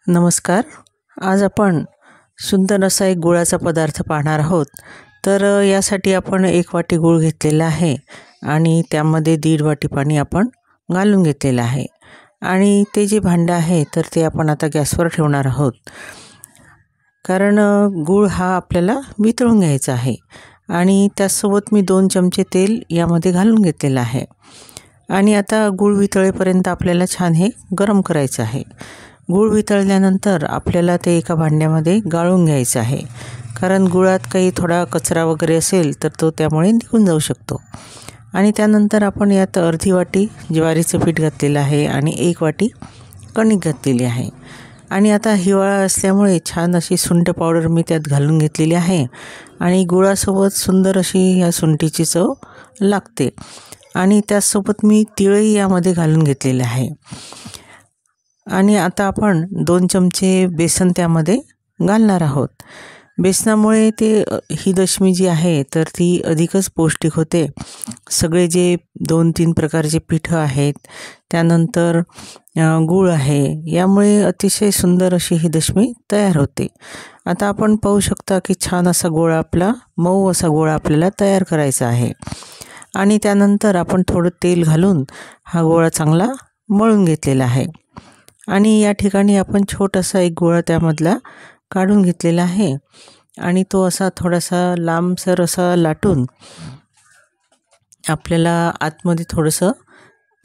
नमस्कार. आज आपण सुंदर असा एक गुळाचा पदार्थ पाहणार आहोत. तर यासाठी आपण 1 वाटी गूळ घेतलेला आहे आणि त्यामध्ये 1.5 वाटी पाणी आपण घालून घेतलेलं आहे आणि ते जे भांडं आहे तर ते आपण आता गॅसवर ठेवणार आहोत. कारण गूळ हा आपल्याला वितळून घ्यायचा आहे आणि त्यासोबत मी 2 चमचे तेल यामध्ये घालून घेतलेलं आहे आणि आता गूळ वितळेपर्यंत आपल्याला छान हे गरम करायचं आहे. गूळ वितळल्यानंतर आपल्याला ते एका भांड्यामध्ये गाळून घ्यायचं आहे, कारण गुळात काही थोडा कचरा वगैरे असेल तर तो त्यामुळे निघून जाऊ शकतो. आणि त्यानंतर आपण यात अर्धी वाटी ज्वारीचं पीठ घातलेलं आहे आणि 1 वाटी कणिक घातलेली आहे. आणि आता हिवाळा असल्यामुळे छान अशी सुंठ पावडर मी त्यात घालून घेतलेली आहे आणि गुळासोबत सुंदर अशी या सुंठीची चव लागते. आणि त्यासोबत मी तिळही यामध्ये घालून घेतलेले आहे. आणि आता आपण 2 चमचे बेसन त्यामध्ये घालणार आहोत. बेसनामुळे ही दशमी जी आहे तर ती अधिकच पौष्टिक होते. सगळे जे 2-3 प्रकारचे पिठं आहेत, त्यानंतर गूळ आहे, यामुळे अतिशय सुंदर अशी ही दशमी तयार होते. आता आपण पाहू शकता की छान असा गोळा मऊ असा गोळा आपल्याला तयार करायचा आहे. आणि त्यानंतर आपण थोडं तेल घालून हा गोळा चांगला मळून घेतलेला आहे. आणि या ठिकाणी आपण छोटासा एक गोळा त्यामधला काढून घेतलेला आहे आणि तो असा थोडासा लांबसर असा लाटून आपल्याला आतमध्ये थोडंसं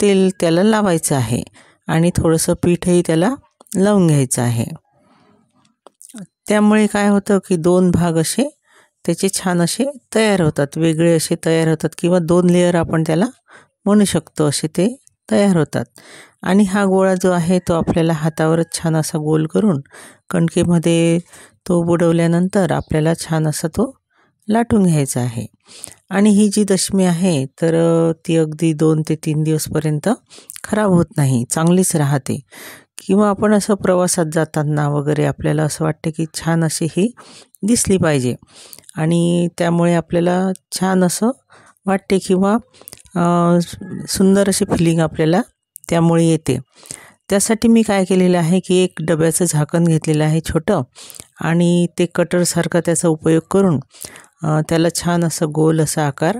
तेल त्याला लावायचं आहे आणि थोडंसं पीठही त्याला लावून घ्यायचं आहे. त्यामुळे काय होतं की 2 भाग असे त्याचे छान असे तयार होतात, वेगळे असे तयार होतात, किंवा 2 लेयर आपण त्याला म्हणू शकतो, असे ते तयार होतात. आणि हा गोळा जो आहे तो आपल्याला हातावरच छान असा गोल करून कणकेमध्ये तो बुडवल्यानंतर आपल्याला छान असा तो लाटून घ्यायचा आहे. आणि ही जी दशमी आहे तर ती अगदी 2 ते 3 दिवसपर्यंत खराब होत नाही, चांगलीच राहते. किंवा आपण असं प्रवासात जाताना वगैरे आपल्याला असं वाटते की छान अशी ही दिसली पाहिजे आणि त्यामुळे आपल्याला छान असं वाटते किंवा सुंदर अशी फिलिंग आपल्याला त्यामुळे येते. त्यासाठी मी काय केलेलं आहे की एक डब्याचं झाकण घेतलेलं आहे छोटं, आणि ते कटरसारखा त्याचा उपयोग करून त्याला छान असं गोल असा आकार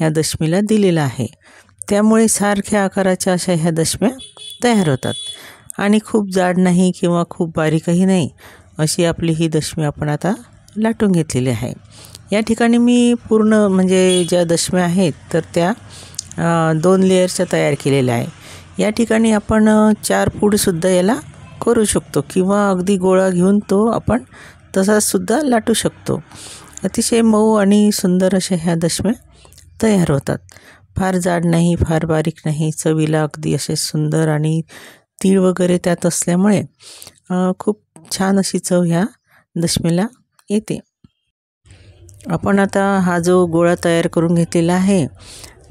या दशमीला दिलेला आहे. त्यामुळे सारख्या आकाराच्या अशा ह्या दशम्या तयार होतात आणि खूप जाड नाही किंवा खूप बारीकही नाही, अशी आपली ही दशमी आपण आता लाटून घेतलेली आहे. या ठिकाणी मी पूर्ण म्हणजे ज्या दशम्या आहेत तर त्या 2 लेयरच्या तयार केलेल्या आहे. या ठिकाणी आपण 4 फूटसुद्धा याला करू शकतो किंवा अगदी गोळा घेऊन तो आपण तसाचसुद्धा लाटू शकतो. अतिशय मऊ आणि सुंदर अशा ह्या दशम्या तयार होतात. फार जाड नाही, फार बारीक नाही, चवीला अगदी असे सुंदर, आणि तीळ वगैरे त्यात असल्यामुळे खूप छान अशी चव ह्या दशमीला येते. आपण आता हा जो गोळा तयार करून घेतलेला आहे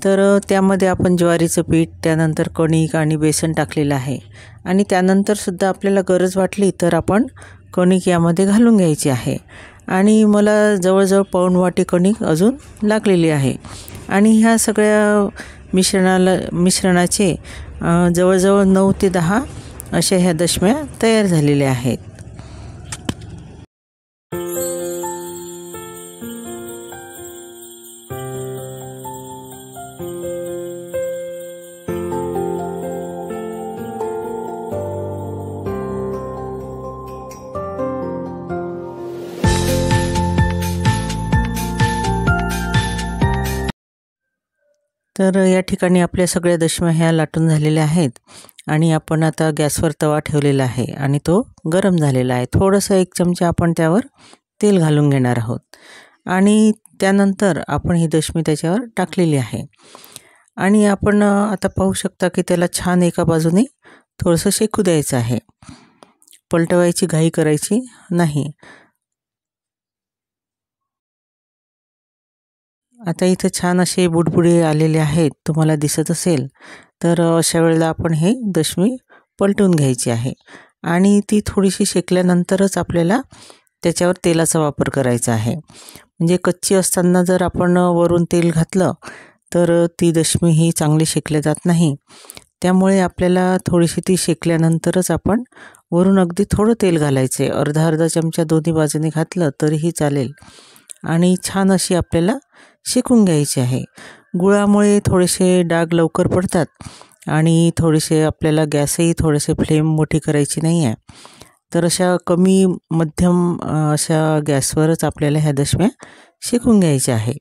तर त्यामध्ये आपण ज्वारीचं पीठ, त्यानंतर कणिक आणि बेसन टाकलेलं आहे. आणि त्यानंतरसुद्धा आपल्याला गरज वाटली तर आपण कणिक यामध्ये घालून घ्यायची आहे. आणि मला जवळजवळ पाऊण वाटी कणिक अजून लागलेली आहे. आणि ह्या सगळ्या मिश्रणाचे जवळजवळ 9 ते 10 अशा ह्या दशम्या तयार झालेल्या आहेत. तर या ठिकाणी आपल्या सगळ्या दशम्या ह्या लाटून झालेल्या आहेत आणि आपण आता गॅसवर तवा ठेवलेला आहे आणि तो गरम झालेला आहे. थोडंसं 1 चमचा आपण त्यावर तेल घालून घेणार आहोत आणि त्यानंतर आपण ही दशमी त्याच्यावर टाकलेली आहे. आणि आपण आता पाहू शकता की त्याला छान एका बाजूने थोडंसं शेकू द्यायचं आहे, पलटवायची घाई करायची नाही. आता इथं छान असे बुडबुडे आलेले आहेत, तुम्हाला दिसत असेल. तर अशा वेळेला आपण हे दशमी पलटून घ्यायची आहे आणि ती थोडीशी शेकल्यानंतरच आपल्याला त्याच्यावर तेलाचा वापर करायचा आहे. म्हणजे कच्ची असताना जर आपण वरून तेल घातलं तर ती दशमी ही चांगली शेकली जात नाही. त्यामुळे आपल्याला थोडीशी ती शेकल्यानंतरच आपण वरून अगदी थोडं तेल घालायचे, अर्धा चमचा दोन्ही बाजूने घातलं तरीही चालेल. आणि छान अशी आपल्याला शेकून घ्यायची आहे. गुळामुळे थोडेसे डाग लवकर पडतात आणि थोडेसे आपल्याला गॅसही थोडेसे फ्लेम मोठी करायची नाही आहे. तर अशा कमी मध्यम अशा गॅसवरच आपल्याला ह्या दशम्या शेकून घ्यायच्या आहे.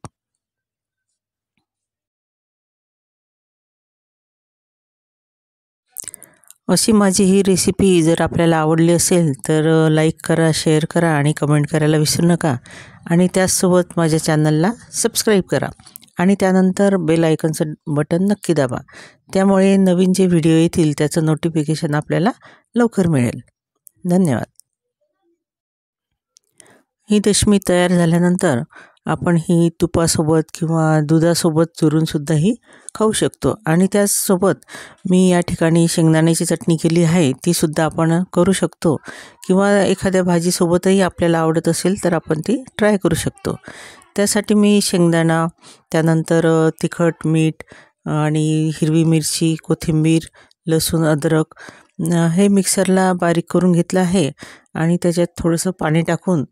अशी माझी ही रेसिपी जर आपल्याला आवडली असेल तर लाईक करा, शेअर करा आणि कमेंट करायला विसरू नका. आणि त्याचसोबत माझ्या चॅनलला सबस्क्राईब करा आणि त्यानंतर बेल आयकॉनचं बटन नक्की दाबा. त्यामुळे नवीन जे व्हिडिओ येतील त्याचं नोटिफिकेशन आपल्याला लवकर मिळेल. धन्यवाद. ही दशमी तयार झाल्यानंतर आपण ही तुपासोबत किंवा दुधासोबत चुरूनसुद्धा ही खाऊ शकतो. आणि त्याचसोबत मी या ठिकाणी शेंगदाण्याची चटणी केली आहे, तीसुद्धा आपण करू शकतो. किंवा एखाद्या भाजीसोबतही आपल्याला आवडत असेल तर आपण ती ट्राय करू शकतो. त्यासाठी मी शेंगदाणा, त्यानंतर तिखट, मीठ आणि हिरवी मिरची, कोथिंबीर, लसूण, अद्रक हे मिक्सरला बारीक करून घेतलं आहे. आणि त्याच्यात थोडंसं पाणी टाकून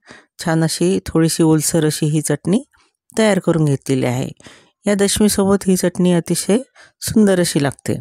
छान अशी थोडीशी ओलसर अशी ही चटणी तयार करून घेतलेली आहे. या दशमीसोबत ही चटणी अतिशय सुंदर अशी लागते.